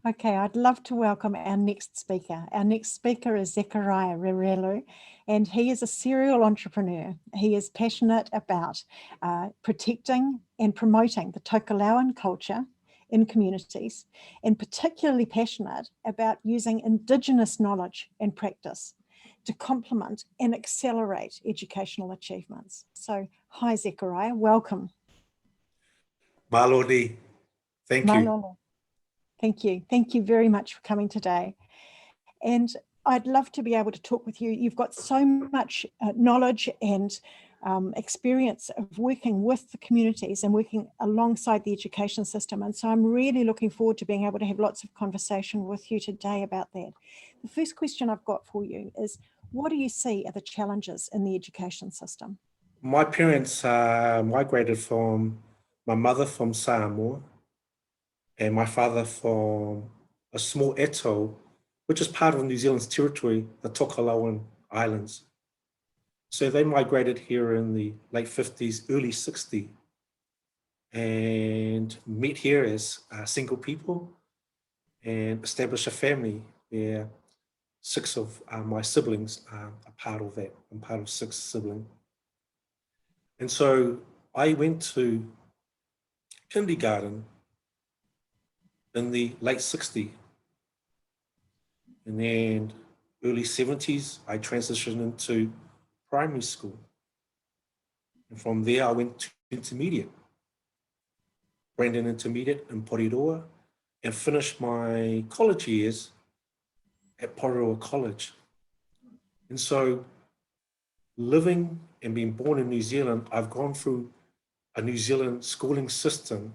Okay, I'd love to welcome our next speaker. Our next speaker is Zechariah Reuele, and he is a serial entrepreneur. He is passionate about protecting and promoting the Tokelauan culture in communities, and particularly passionate about using Indigenous knowledge and practice to complement and accelerate educational achievements. So, hi Zechariah, welcome. Malodi, thank you. Malolo. Thank you. Thank you very much for coming today. And I'd love to be able to talk with you. You've got so much knowledge and experience of working with the communities and working alongside the education system. And so I'm really looking forward to being able to have lots of conversation with you today about that. The first question I've got for you is, what do you see are the challenges in the education system? My parents migrated from, my mother from Samoa and my father from a small atoll, which is part of New Zealand's territory, the Tokelauan Islands. So they migrated here in the late 50s, early 60s, and met here as single people and establish a family where 6 of my siblings are part of that. I'm part of 6 siblings. And so I went to kindergarten in the late 60s. And then early 70s, I transitioned into primary school. And from there, I went to intermediate, Brandon Intermediate in Porirua, and finished my college years at Porirua College. And so living and being born in New Zealand, I've gone through a New Zealand schooling system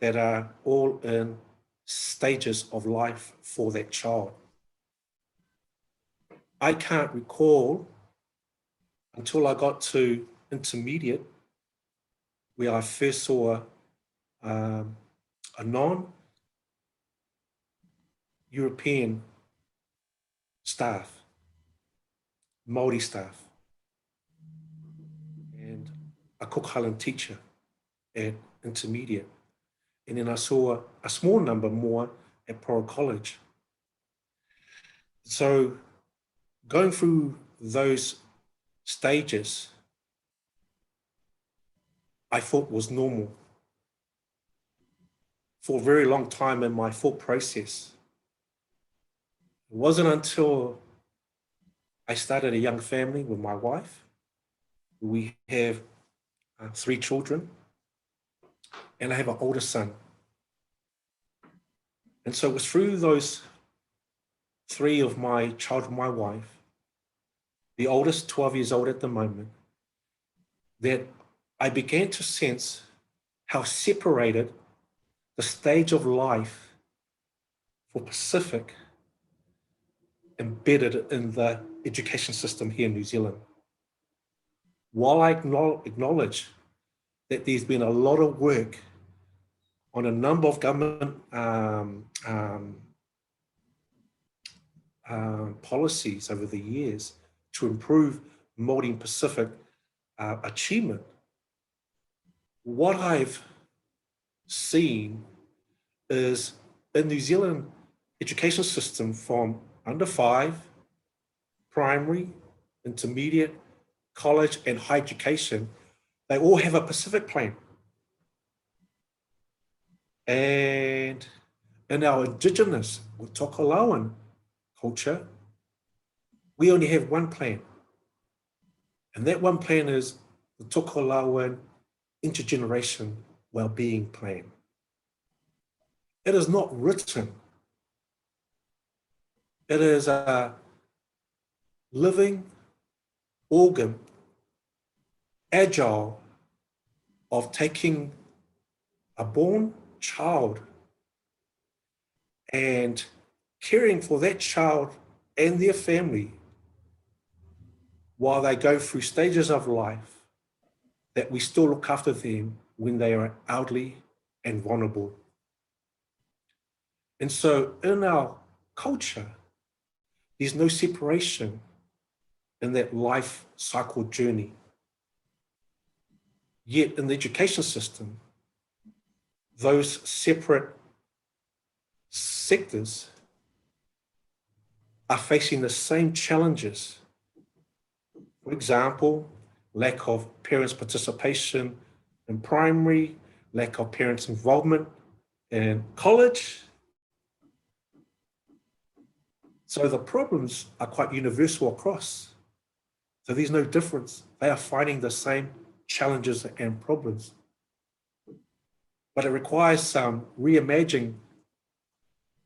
that are all in stages of life for that child. I can't recall until I got to intermediate where I first saw a non-European staff, Māori staff, and a Cook Highland teacher at intermediate. And then I saw a small number more at Porirua College. So going through those stages, I thought was normal. For a very long time in my thought process. It wasn't until I started a young family with my wife. We have 3 children, and I have an older son. And so it was through those 3 of my child and my wife, the oldest 12 years old at the moment, that I began to sense how separated the stage of life for Pacific embedded in the education system here in New Zealand. While I acknowledge that there's been a lot of work on a number of government policies over the years to improve Māori and Pacific achievement, what I've seen is in New Zealand education system from under 5, primary, intermediate, college, and higher education, they all have a Pacific plan. And in our Indigenous or Tokelauan culture, we only have one plan. And that one plan is the Tokelauan intergeneration well-being plan. It is not written. It is a living organ, agile, of taking a born child and caring for that child and their family while they go through stages of life, that we still look after them when they are elderly and vulnerable. And so in our culture, there's no separation in that life cycle journey. Yet in the education system, those separate sectors are facing the same challenges. For example, lack of parents' participation in primary, lack of parents' involvement in college. So the problems are quite universal across. So there's no difference. They are finding the same challenges and problems. But it requires some reimagining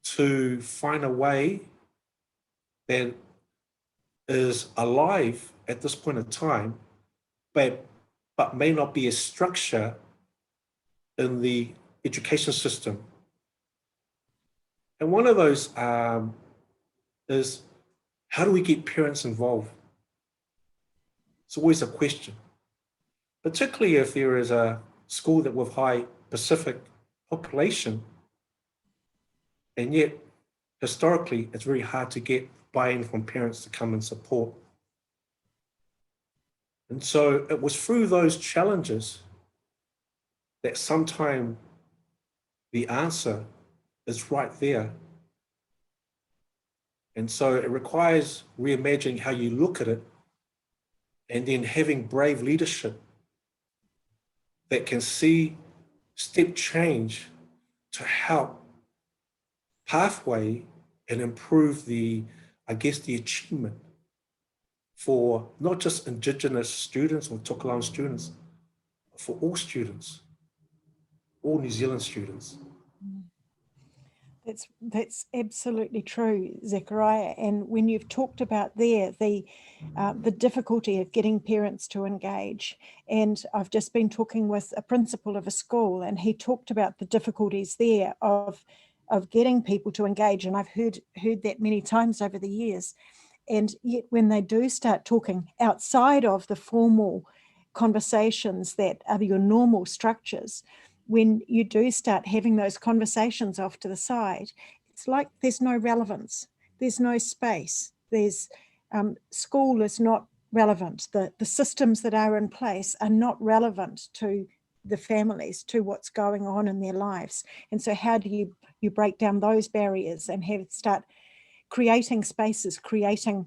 to find a way that is alive at this point in time, but may not be a structure in the education system. And one of those is, how do we get parents involved? It's always a question, particularly if there is a school that with high Pacific population, and yet historically it's very hard to get buy-in from parents to come and support. And so it was through those challenges that sometimes the answer is right there. And so it requires reimagining how you look at it, and then having brave leadership that can see step change to help pathway and improve the, I guess, the achievement for not just Indigenous students or Tokelau students, but for all students, all New Zealand students. That's absolutely true, Zechariah. And when you've talked about there the difficulty of getting parents to engage, and I've just been talking with a principal of a school, and he talked about the difficulties there of getting people to engage, and I've heard that many times over the years. And yet when they do start talking outside of the formal conversations that are your normal structures, when you do start having those conversations off to the side, it's like there's no relevance, there's no space, there's school is not relevant, the systems that are in place are not relevant to the families, to what's going on in their lives. And so how do you break down those barriers and start creating spaces, creating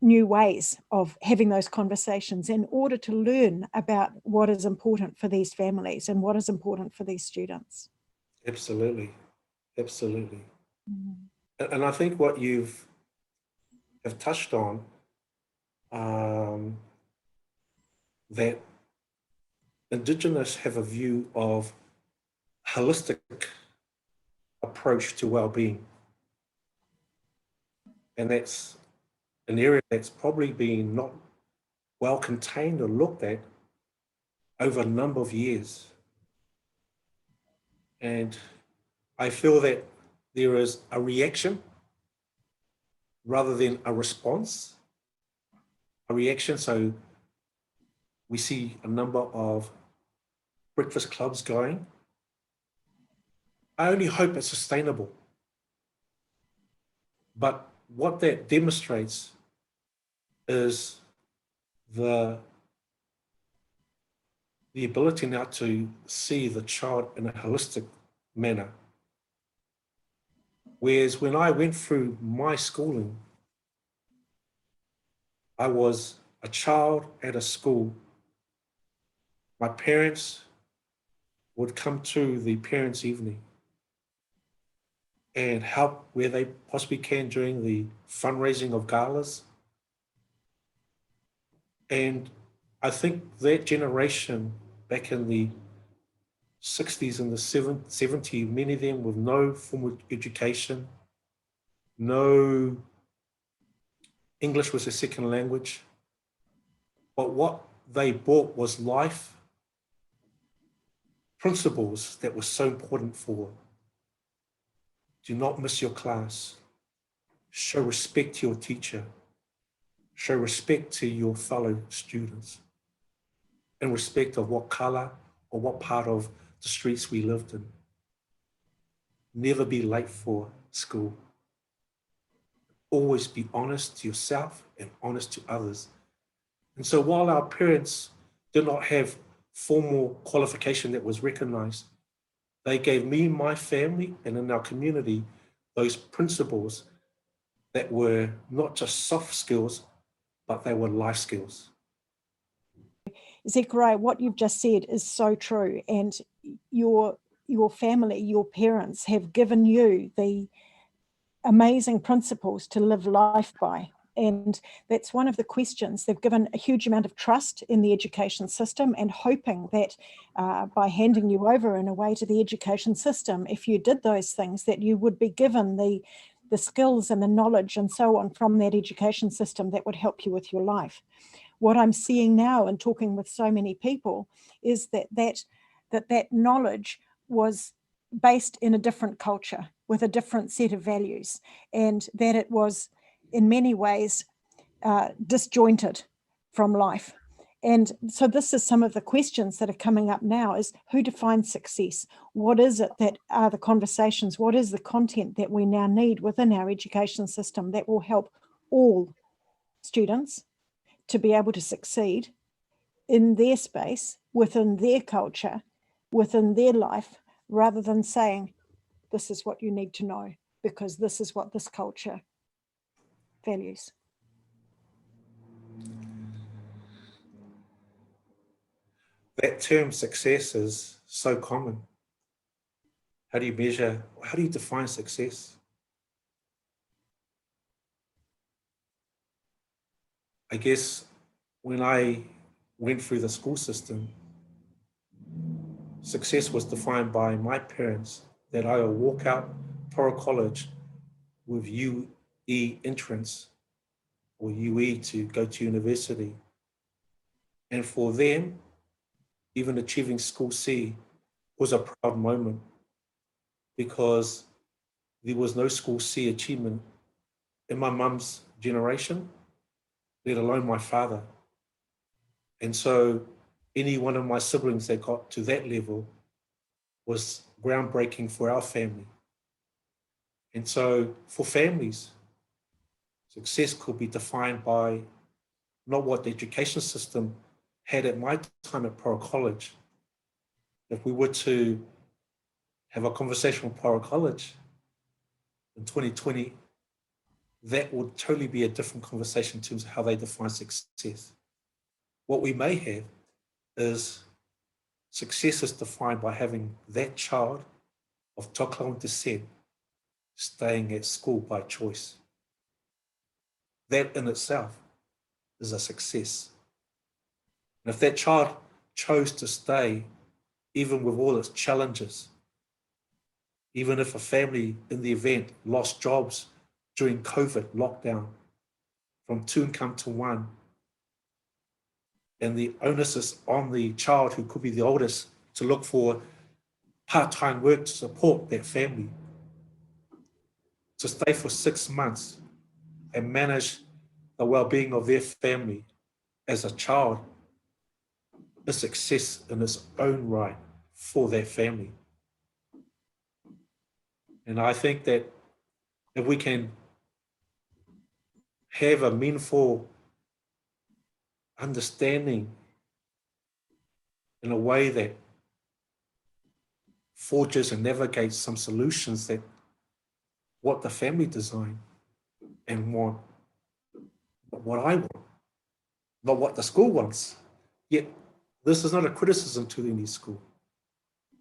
new ways of having those conversations in order to learn about what is important for these families and what is important for these students. Absolutely, absolutely. Mm. And I think what have touched on, that Indigenous have a view of holistic approach to well-being. And that's an area that's probably been not well contained or looked at over a number of years. And I feel that there is a reaction rather than a response. A reaction, so we see a number of breakfast clubs going. I only hope it's sustainable. But what that demonstrates is the ability now to see the child in a holistic manner. Whereas when I went through my schooling, I was a child at a school. My parents would come to the parents' evening and help where they possibly can during the fundraising of galas. And I think that generation back in the 60s and the 70s, many of them with no formal education, no English was a second language, but what they brought was life principles that were so important for. Do not miss your class. Show respect to your teacher. Show respect to your fellow students in respect of what color or what part of the streets we lived in. Never be late for school. Always be honest to yourself and honest to others. And so while our parents did not have formal qualification that was recognized, They gave me, my family, and in our community, those principles that were not just soft skills, but they were life skills. Zechariah, what you've just said is so true. And your family, your parents have given you the amazing principles to live life by. And that's one of the questions. They've given a huge amount of trust in the education system and hoping that by handing you over in a way to the education system, if you did those things, that you would be given the skills and the knowledge and so on from that education system that would help you with your life. What I'm seeing now and talking with so many people is that knowledge was based in a different culture with a different set of values, and that it was in many ways disjointed from life. And so this is some of the questions that are coming up now is who defines success? What is it that are the conversations? What is the content that we now need within our education system that will help all students to be able to succeed in their space, within their culture, within their life, rather than saying, this is what you need to know because this is what this culture values. That term success is so common. How do you measure, how do you define success? I guess when I went through the school system, success was defined by my parents that I will walk out Poro College with UE entrance or UE to go to university. And for them, even achieving school C was a proud moment because there was no school C achievement in my mum's generation, let alone my father. And so any one of my siblings that got to that level was groundbreaking for our family. And so for families, success could be defined by not what the education system had at my time at Poro College. If we were to have a conversation with Poro College in 2020, that would totally be a different conversation in terms of how they define success. What we may have is success is defined by having that child of Tokelauan descent staying at school by choice. That in itself is a success. And if that child chose to stay, even with all its challenges, even if a family in the event lost jobs during COVID lockdown from 2 income to 1, and the onus is on the child who could be the oldest to look for part-time work to support that family, to stay for 6 months and manage the well-being of their family as a child, a success in its own right for that family. And I think that if we can have a meaningful understanding in a way that forges and navigates some solutions that what the family design and want, what I want, not what the school wants. Yet this is not a criticism to any school.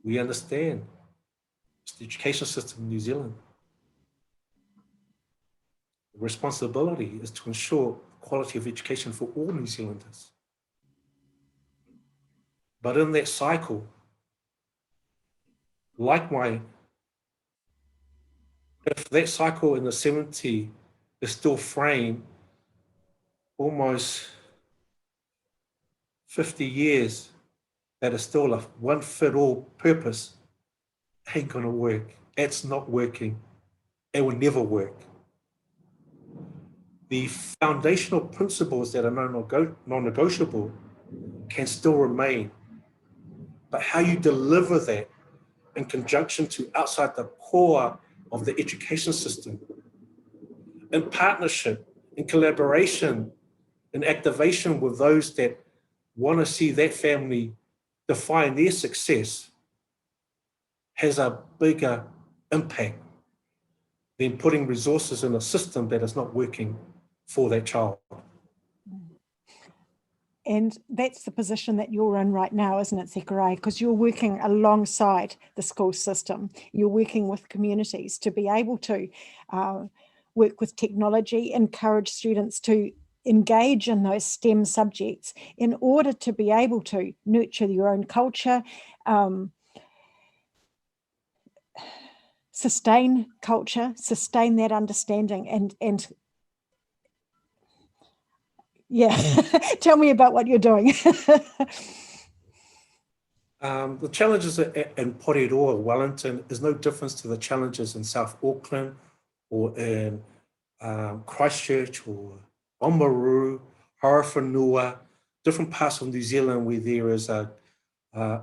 We understand it's the education system in New Zealand. The responsibility is to ensure quality of education for all New Zealanders. But in that cycle, if that cycle in the 70s is still framed almost 50 years, that is still a one-fit-all purpose, ain't gonna work. It's not working. It will never work. The foundational principles that are non-negotiable can still remain. But how you deliver that in conjunction to outside the core of the education system, in partnership, in collaboration, in activation with those that want to see that family define their success, has a bigger impact than putting resources in a system that is not working for that child. And that's the position that you're in right now, isn't it, Zechariah? Because you're working alongside the school system. You're working with communities to be able to work with technology, encourage students to engage in those STEM subjects in order to be able to nurture your own culture, sustain culture, sustain that understanding, and yeah, tell me about what you're doing. The challenges in Porirua, Wellington, is no difference to the challenges in South Auckland or in Christchurch or Oamaru, Horowhenua, different parts of New Zealand where there is a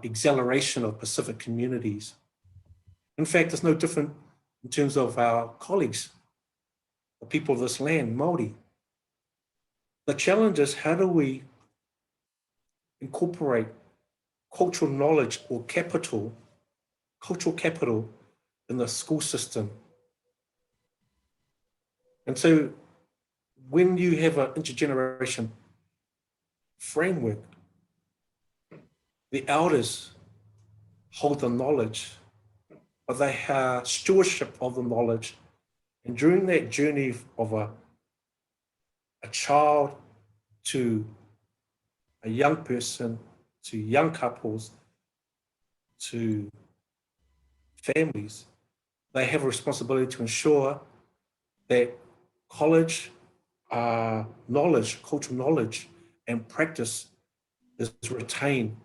acceleration of Pacific communities. In fact, it's no different in terms of our colleagues, the people of this land, Māori. The challenge is, how do we incorporate cultural knowledge or capital, cultural capital in the school system? And so when you have an intergeneration framework, the elders hold the knowledge, but they have stewardship of the knowledge. And during that journey of a child to a young person, to young couples, to families, they have a responsibility to ensure that college knowledge, cultural knowledge and practice is retained.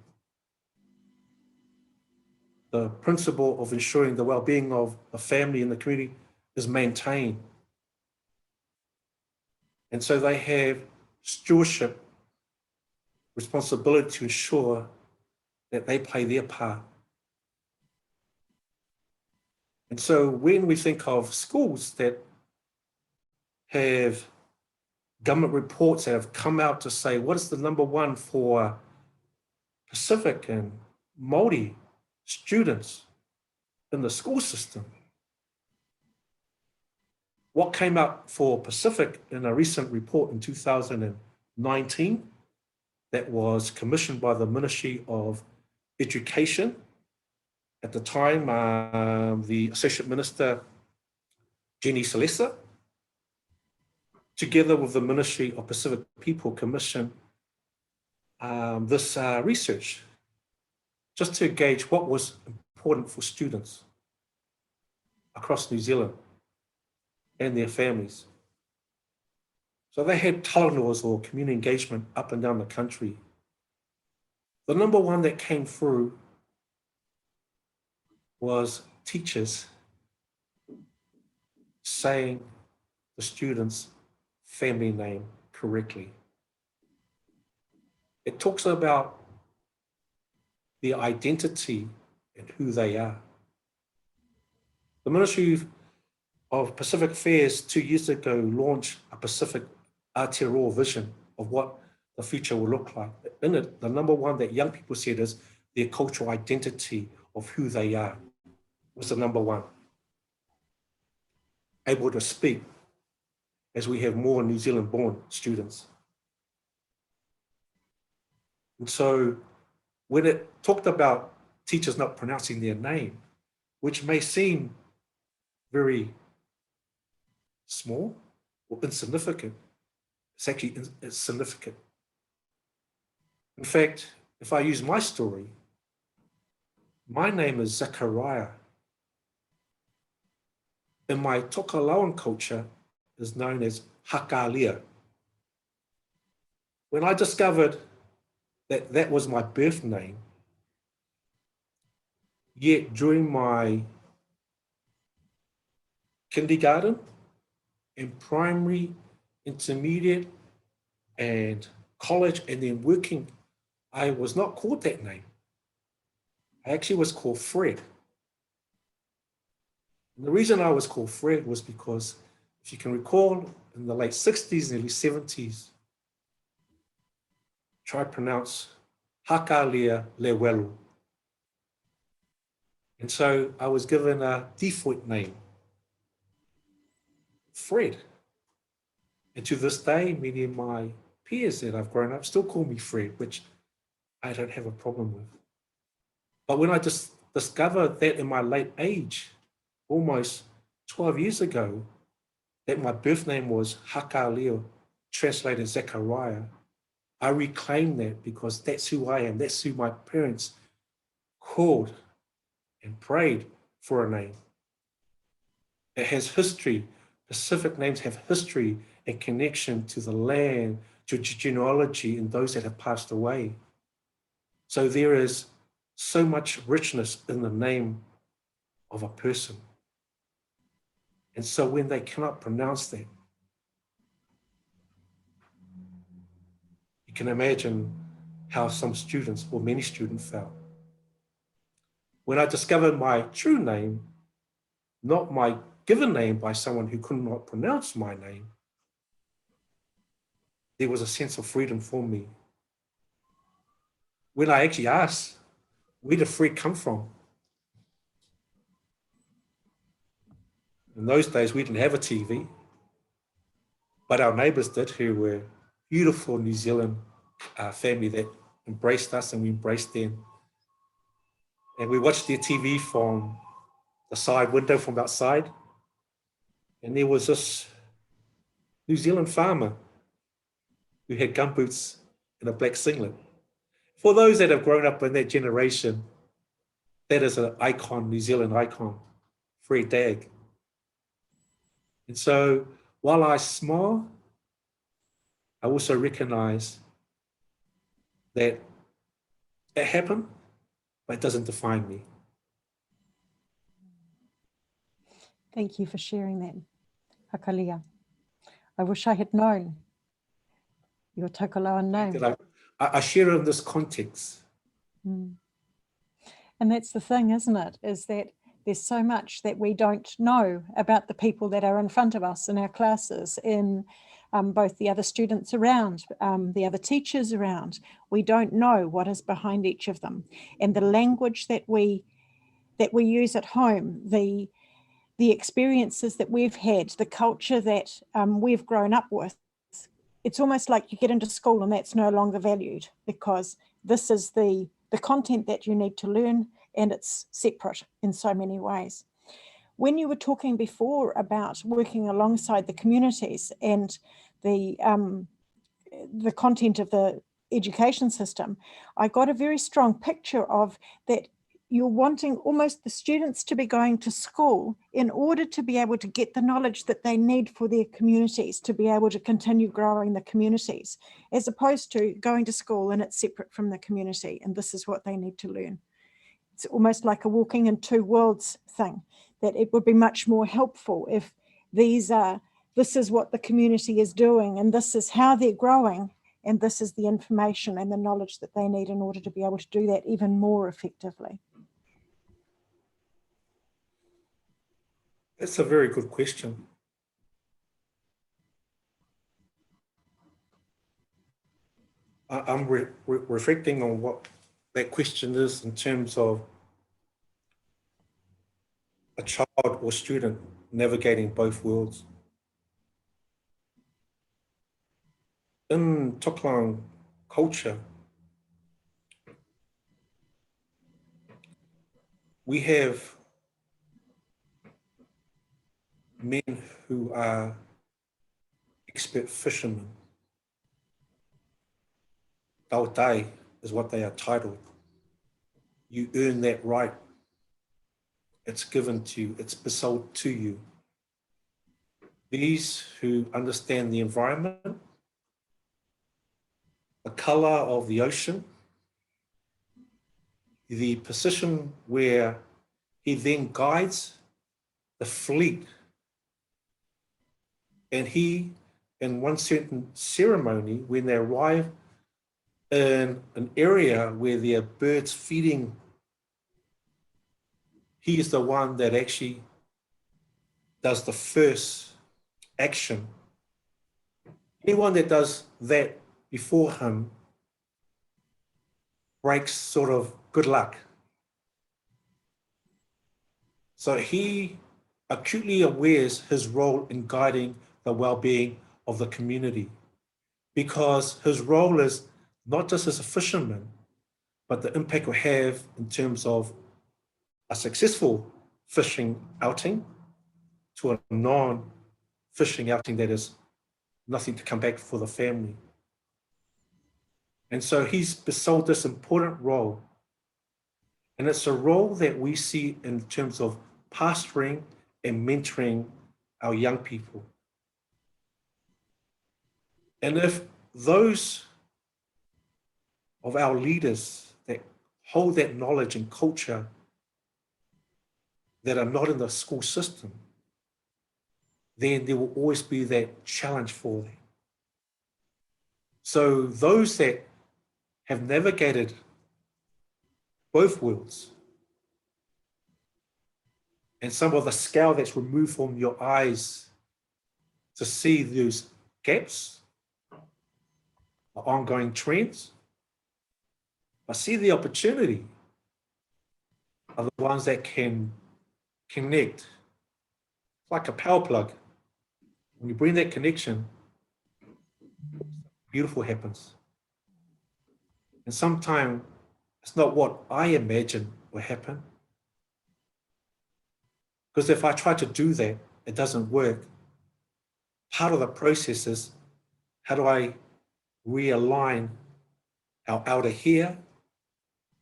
The principle of ensuring the well-being of the family and the community is maintained. And so they have stewardship responsibility to ensure that they play their part. And so when we think of schools that have government reports that have come out to say, what is the number one for Pacific and Māori students in the school system? What came out for Pacific in a recent report in 2019 that was commissioned by the Ministry of Education. At the time, the Associate Minister, Jenny Salesa, together with the Ministry of Pacific People, commissioned this research just to gauge what was important for students across New Zealand and their families. So they had talanoas or community engagement up and down the country. The number one that came through was teachers saying the student's family name correctly. It talks about their identity and who they are. The Ministry of Pacific Affairs 2 years ago launched a Pacific Aotearoa vision of what the future will look like. In it, the number one that young people said is their cultural identity of who they are was the number one. Able to speak as we have more New Zealand born students. And so when it talked about teachers not pronouncing their name, which may seem very small or insignificant, it's actually significant. In fact, if I use my story, my name is Zechariah. In my Tokalauan culture, is known as Hakalia. When I discovered that that was my birth name, yet during my kindergarten and primary, intermediate, and college, and then working, I was not called that name. I actually was called Fred. And the reason I was called Fred was because, if you can recall, in the late 60s and early 70s, try to pronounce Haka Lea Lewelu. And so I was given a default name, Fred. And to this day, many of my peers that I've grown up still call me Fred, which I don't have a problem with. But when I just discovered that in my late age, almost 12 years ago, that my birth name was Hakaleo, translated Zechariah, I reclaimed that because that's who I am. That's who my parents called and prayed for a name. It has history. Pacific names have history and connection to the land, to genealogy and those that have passed away. So there is so much richness in the name of a person. And so when they cannot pronounce that, you can imagine how some students or many students felt. When I discovered my true name, not my given name by someone who could not pronounce my name, there was a sense of freedom for me. When I actually asked, where did Fred come from? In those days, we didn't have a TV, but our neighbors did, who were beautiful New Zealand family that embraced us and we embraced them. And we watched their TV from the side window from outside. And there was this New Zealand farmer who had gumboots and a black singlet. For those that have grown up in that generation, that is an icon, New Zealand icon, Fred Dagg. And so while I smile, I also recognize that it happened, but it doesn't define me. Thank you for sharing that, Hakalia. I wish I had known your Tokoloan name. I share in this context. Mm. And that's the thing, isn't it? Is that there's so much that we don't know about the people that are in front of us in our classes, in both the other students around, the other teachers around. We don't know what is behind each of them. And the language that we use at home, the experiences that we've had, the culture that we've grown up with, it's almost like you get into school and that's no longer valued because this is the content that you need to learn and it's separate in so many ways. When you were talking before about working alongside the communities and the content of the education system, I got a very strong picture of that. You're wanting almost the students to be going to school in order to be able to get the knowledge that they need for their communities, to be able to continue growing the communities, as opposed to going to school and it's separate from the community and this is what they need to learn. It's almost like a walking in two worlds thing, that it would be much more helpful if this is what the community is doing and this is how they're growing and this is the information and the knowledge that they need in order to be able to do that even more effectively. That's a very good question. I'm reflecting on what that question is in terms of a child or student navigating both worlds. In Toklang culture, we have men who are expert fishermen. Tautai is what they are titled. You earn that right. It's given to you, it's bestowed to you. These who understand the environment, the color of the ocean, the position where he then guides the fleet. And he, in one certain ceremony, when they arrive in an area where there are birds feeding, he is the one that actually does the first action. Anyone that does that before him breaks sort of good luck. So he acutely awares his role in guiding the well-being of the community, because his role is not just as a fisherman, but the impact we have in terms of a successful fishing outing to a non-fishing outing that is nothing to come back for the family. And so he's bestowed this important role. And it's a role that we see in terms of pastoring and mentoring our young people. And if those of our leaders that hold that knowledge and culture that are not in the school system, then there will always be that challenge for them. So those that have navigated both worlds, and some of the scale that's removed from your eyes to see those gaps, the ongoing trends, but see the opportunity, are the ones that can connect like a power plug. When you bring that connection, beautiful happens. And sometimes it's not what I imagine will happen. Because if I try to do that, it doesn't work. Part of the process is, how do I realign our elder here,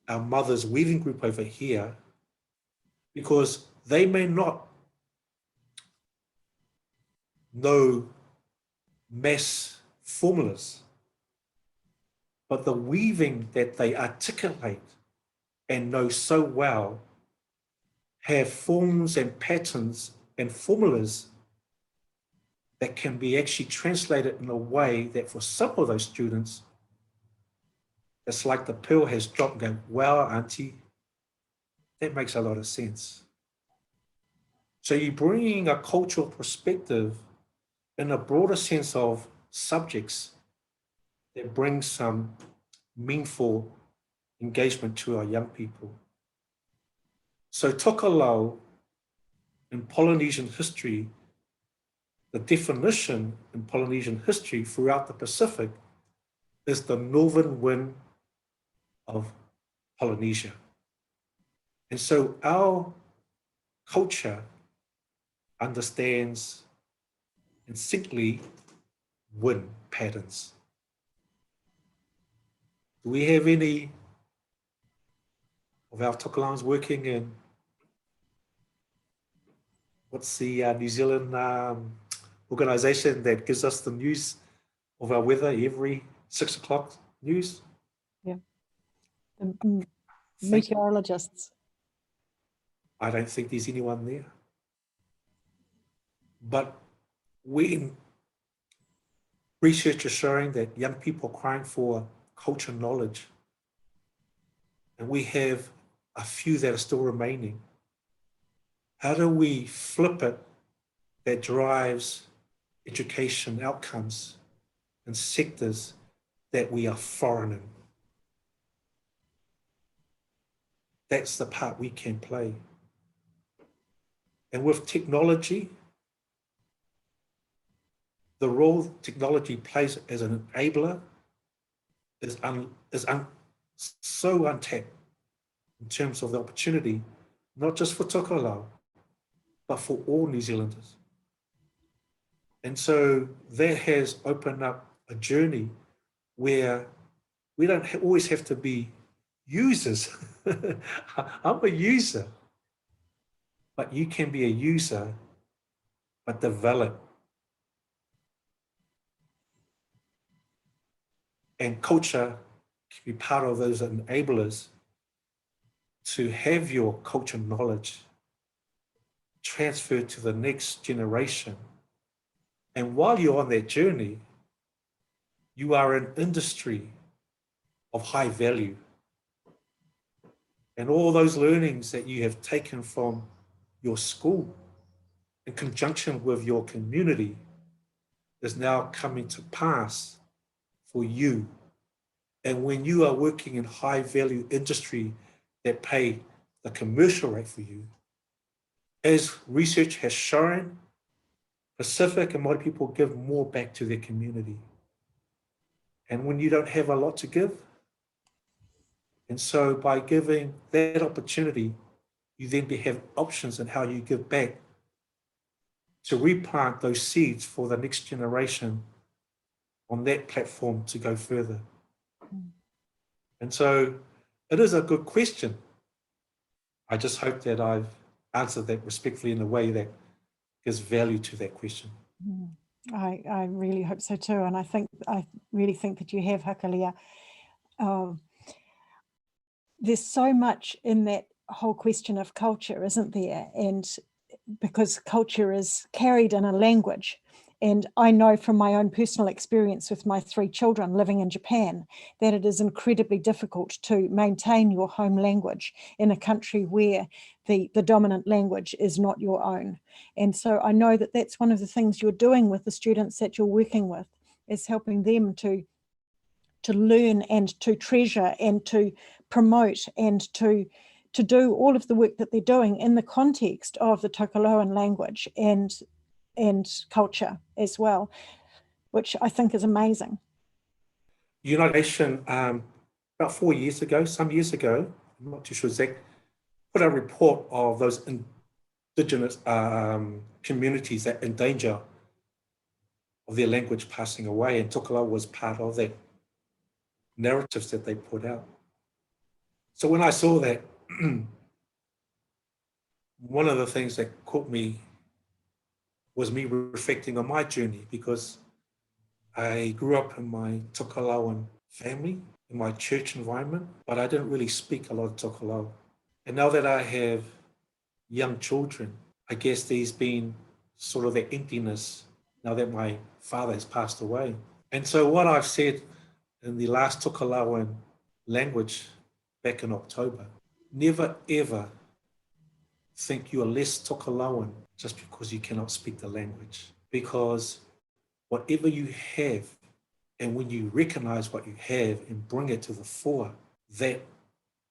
our mother's weaving group over here, because they may not know mass formulas, but the weaving that they articulate and know so well have forms and patterns and formulas that can be actually translated in a way that for some of those students, it's like the pearl has dropped and go, wow, auntie, that makes a lot of sense. So you're bringing a cultural perspective in a broader sense of subjects that brings some meaningful engagement to our young people. So tokelau in Polynesian history, the definition in Polynesian history throughout the Pacific is the northern wind of Polynesia. And so our culture understands instinctively wind patterns. Do we have any of our tokelauans working in, what's the New Zealand organisation that gives us the news of our weather every 6 o'clock news? Yeah. The meteorologists. I don't think there's anyone there. But when research is showing that young people are crying for culture knowledge, and we have a few that are still remaining, how do we flip it that drives education outcomes in sectors that we are foreign in? That's the part we can play. And with technology, the role technology plays as an enabler is so untapped in terms of the opportunity, not just for tokelau, but for all New Zealanders. And so that has opened up a journey where we don't always have to be users. I'm a user, but you can be a user, but develop. And culture can be part of those enablers to have your culture knowledge transferred to the next generation. And while you're on that journey, you are an industry of high value. And all those learnings that you have taken from your school in conjunction with your community is now coming to pass for you. And when you are working in high value industry that pay the commercial rate for you, As research has shown, Pacific and Māori people give more back to their community. And when you don't have a lot to give, and so by giving that opportunity, you then have options in how you give back to replant those seeds for the next generation on that platform to go further. And so it is a good question. I just hope that I've answered that respectfully in a way that gives value to that question. I really hope so too. And I really think that you have, Hakalia. There's so much in that whole question of culture, isn't there? And because culture is carried in a language. And I know from my own personal experience with my 3 children living in Japan that it is incredibly difficult to maintain your home language in a country where the dominant language is not your own. And so I know that that's one of the things you're doing with the students that you're working with, is helping them to learn and to treasure and to promote and to do all of the work that they're doing in the context of the Tokelauan language and culture as well, which I think is amazing. United Nations, about 4 years ago, some years ago, I'm not too sure exactly, put a report of those Indigenous communities that in danger of their language passing away, and Tokelau was part of that narratives that they put out. So when I saw that, one of the things that caught me was me reflecting on my journey, because I grew up in my Tokelauan family, in my church environment, but I didn't really speak a lot of Tokelau. And now that I have young children, I guess there's been sort of that emptiness now that my father has passed away. And so what I've said in the last Tokelauan language back in October, never ever think you are less Tokelauan just because you cannot speak the language. Because whatever you have, and when you recognize what you have and bring it to the fore, that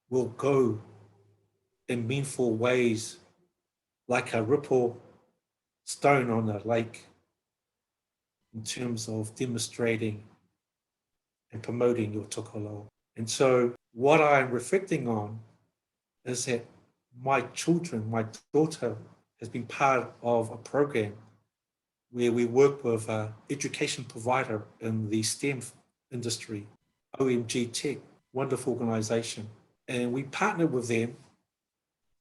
will go in meaningful ways like a ripple stone on a lake in terms of demonstrating and promoting your tokolō. And so what I'm reflecting on is that my children, my daughter has been part of a program where we work with an education provider in the STEM industry, OMG Tech, wonderful organization. And we partnered with them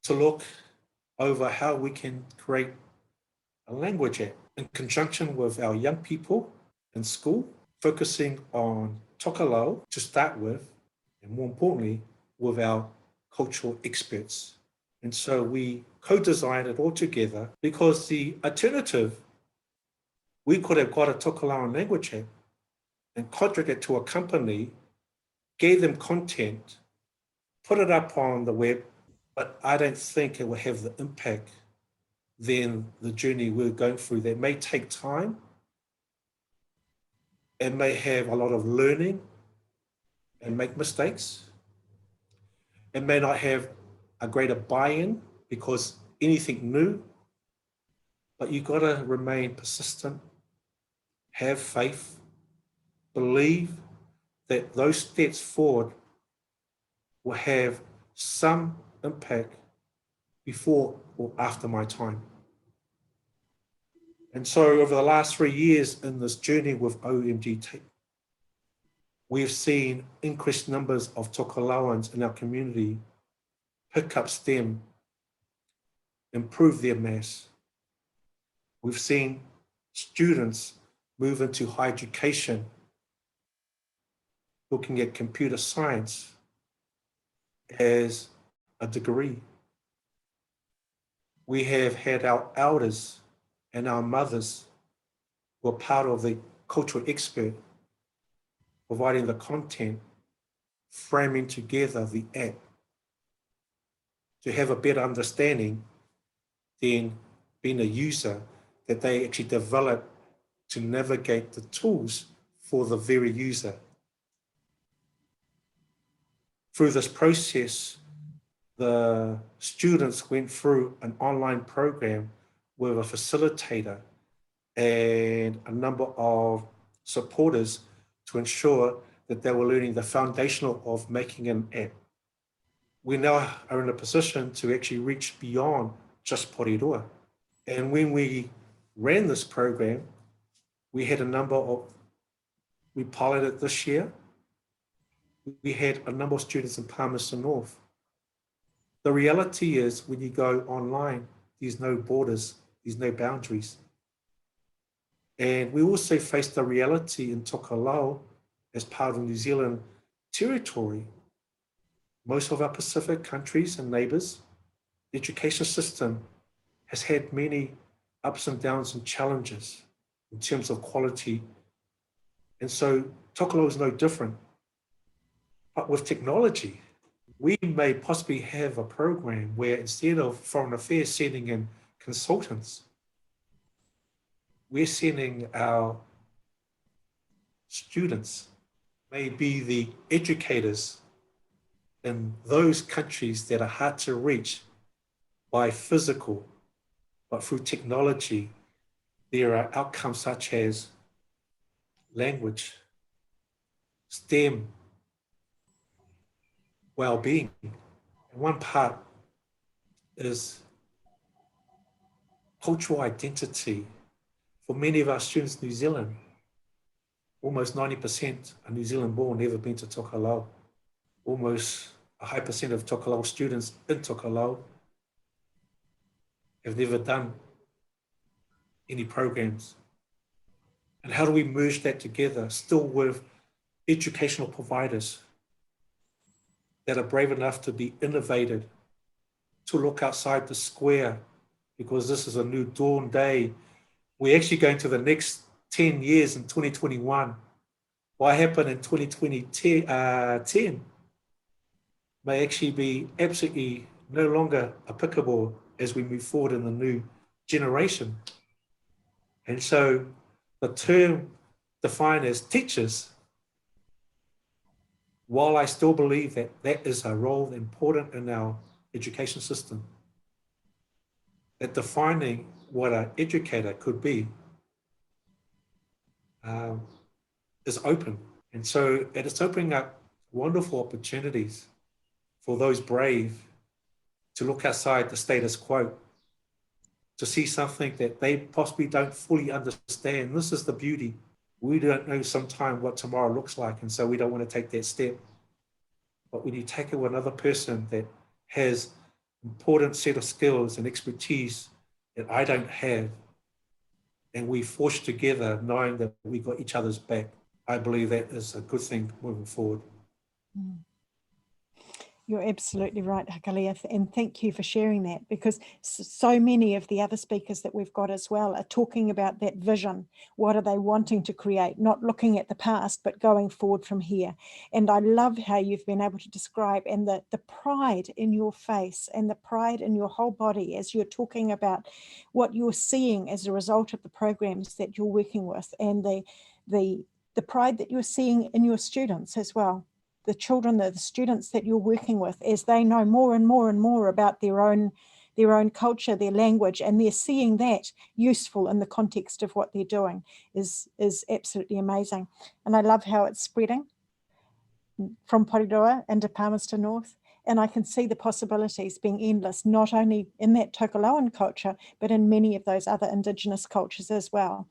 to look over how we can create a language app in conjunction with our young people in school, focusing on tokolō to start with, and more importantly, with our cultural experts. And so we co-designed it all together, because the alternative, we could have got a Tokelauan language app and contracted to a company, gave them content, put it up on the web, but I don't think it will have the impact than the journey we're going through. That may take time and may have a lot of learning and make mistakes, and may not have a greater buy-in, because anything new, but you've got to remain persistent, have faith, believe that those steps forward will have some impact before or after my time. And so over the last 3 years in this journey with OMG, we've seen increased numbers of Tokelauans in our community pick up STEM, improve their maths. We've seen students move into higher education, looking at computer science as a degree. We have had our elders and our mothers who are part of the cultural expert, providing the content, framing together the app to have a better understanding than being a user, that they actually develop to navigate the tools for the very user. Through this process, the students went through an online program with a facilitator and a number of supporters to ensure that they were learning the foundational of making an app. We now are in a position to actually reach beyond just Porirua. And when we ran this program, we had a number of, we piloted this year, we had a number of students in Palmerston North. The reality is when you go online, there's no borders, there's no boundaries. And we also face the reality in Tokelau as part of New Zealand territory. Most of our Pacific countries and neighbours, the education system has had many ups and downs and challenges in terms of quality. And so Tokelau is no different. But with technology, we may possibly have a program where instead of Foreign Affairs sending in consultants, we're sending our students, may be the educators in those countries that are hard to reach by physical, but through technology, there are outcomes such as language, STEM, well-being. And one part is cultural identity. For many of our students in New Zealand, almost 90% are New Zealand born, never been to Tokelau. Almost a high percent of Tokelau students in Tokelau have never done any programs. And how do we merge that together, still with educational providers that are brave enough to be innovative, to look outside the square, because this is a new dawn day. We're actually going to the next 10 years in 2021. What happened in 2010 may actually be absolutely no longer applicable as we move forward in the new generation. And so the term defined as teachers, while I still believe that that is a role important in our education system, that defining what an educator could be is open. And so it's opening up wonderful opportunities for those brave to look outside the status quo, to see something that they possibly don't fully understand. This is the beauty. We don't know sometimes what tomorrow looks like, and so we don't want to take that step. But when you take it with another person that has important set of skills and expertise that I don't have, and we forge together knowing that we got each other's back, I believe that is a good thing moving forward. Mm. You're absolutely right, Hakalia, and thank you for sharing that, because so many of the other speakers that we've got as well are talking about that vision. What are they wanting to create? Not looking at the past, but going forward from here. And I love how you've been able to describe, and the pride in your face and the pride in your whole body as you're talking about what you're seeing as a result of the programs that you're working with, and the pride that you're seeing in your students as well. The children, the students that you're working with, as they know more and more and more about their own culture, their language, and they're seeing that useful in the context of what they're doing is absolutely amazing. And I love how it's spreading from Porirua into Palmerston North. And I can see the possibilities being endless, not only in that Tokelauan culture, but in many of those other Indigenous cultures as well.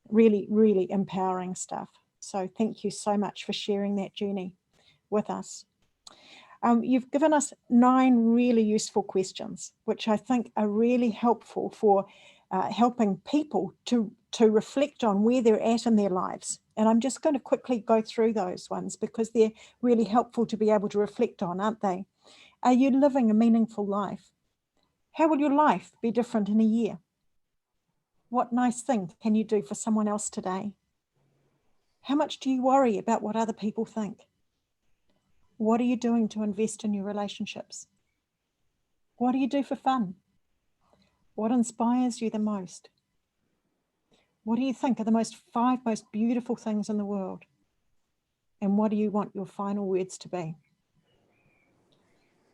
Really, really empowering stuff. So thank you so much for sharing that journey with us. You've given us 9 really useful questions, which I think are really helpful for helping people to reflect on where they're at in their lives. And I'm just going to quickly go through those ones because they're really helpful to be able to reflect on, aren't they? Are you living a meaningful life? How will your life be different in a year? What nice thing can you do for someone else today? How much do you worry about what other people think? What are you doing to invest in your relationships? What do you do for fun? What inspires you the most? What do you think are the 5 most beautiful things in the world? And what do you want your final words to be?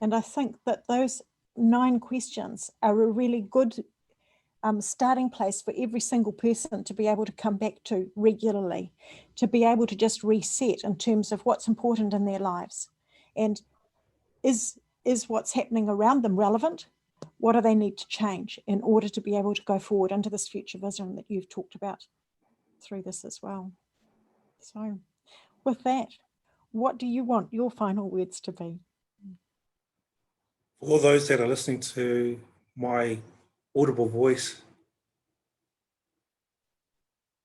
And I think that those 9 questions are a really good starting place for every single person to be able to come back to regularly, to be able to just reset in terms of what's important in their lives. And is what's happening around them relevant? What do they need to change in order to be able to go forward into this future vision that you've talked about through this as well? So with that, what do you want your final words to be? For all those that are listening to my audible voice,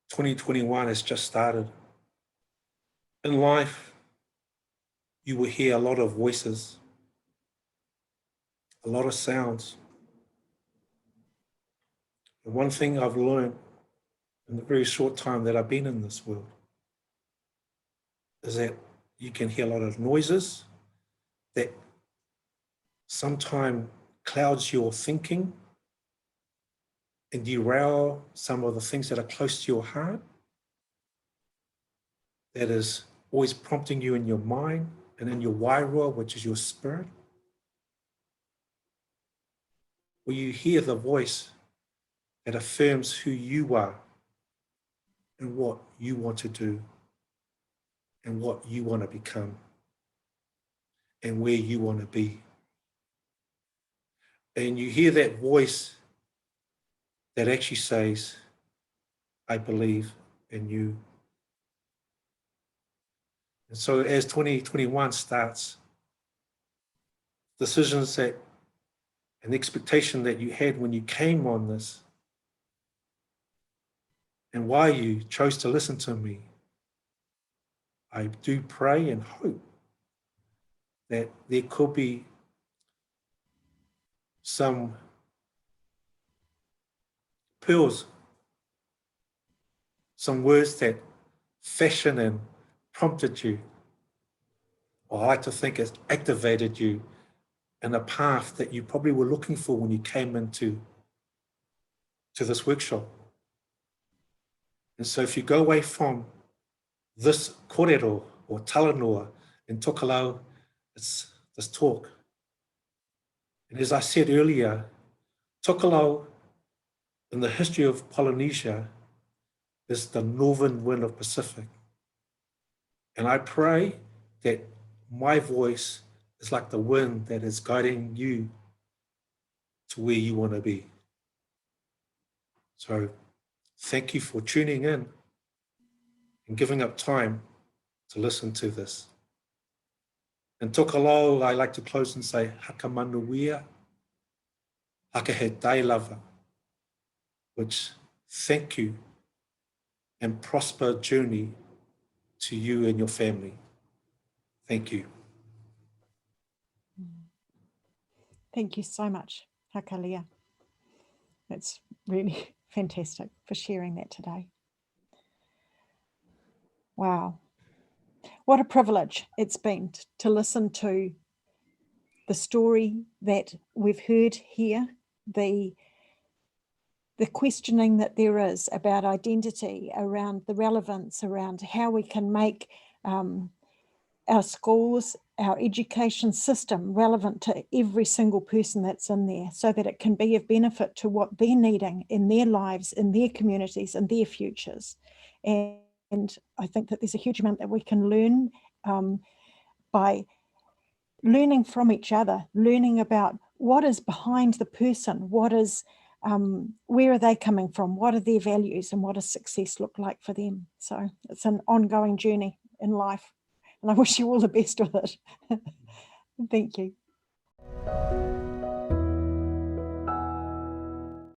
2021 has just started. In life, you will hear a lot of voices, a lot of sounds. And one thing I've learned in the very short time that I've been in this world is that you can hear a lot of noises that sometimes clouds your thinking and derail some of the things that are close to your heart, that is always prompting you in your mind and in your wairua, which is your spirit. Where you hear the voice that affirms who you are and what you want to do and what you want to become and where you want to be. And you hear that voice that actually says, I believe in you. And so as 2021 starts, decisions that and the expectation that you had when you came on this and why you chose to listen to me, I do pray and hope that there could be some pearls, some words that fashioned and prompted you, or I like to think it's activated you in a path that you probably were looking for when you came into this workshop. And so if you go away from this kōrero or talanoa and tokalau, it's this talk. And as I said earlier, tokalau in the history of Polynesia is the northern wind of Pacific. And I pray that my voice is like the wind that is guiding you to where you want to be. So thank you for tuning in and giving up time to listen to this. And tokalau, I like to close and say, haka manuia, haka he tai lava, which thank you and prosper journey to you and your family. Thank you. Thank you so much, Hakalia. That's really fantastic for sharing that today. Wow. What a privilege it's been to listen to the story that we've heard here, the questioning that there is about identity, around the relevance, around how we can make our schools, our education system relevant to every single person that's in there, so that it can be of benefit to what they're needing in their lives, in their communities, and their futures. And I think that there's a huge amount that we can learn by learning from each other, learning about what is behind the person, what is, where are they coming from, what are their values, and what does success look like for them. So it's an ongoing journey in life, and I wish you all the best with it. Thank you.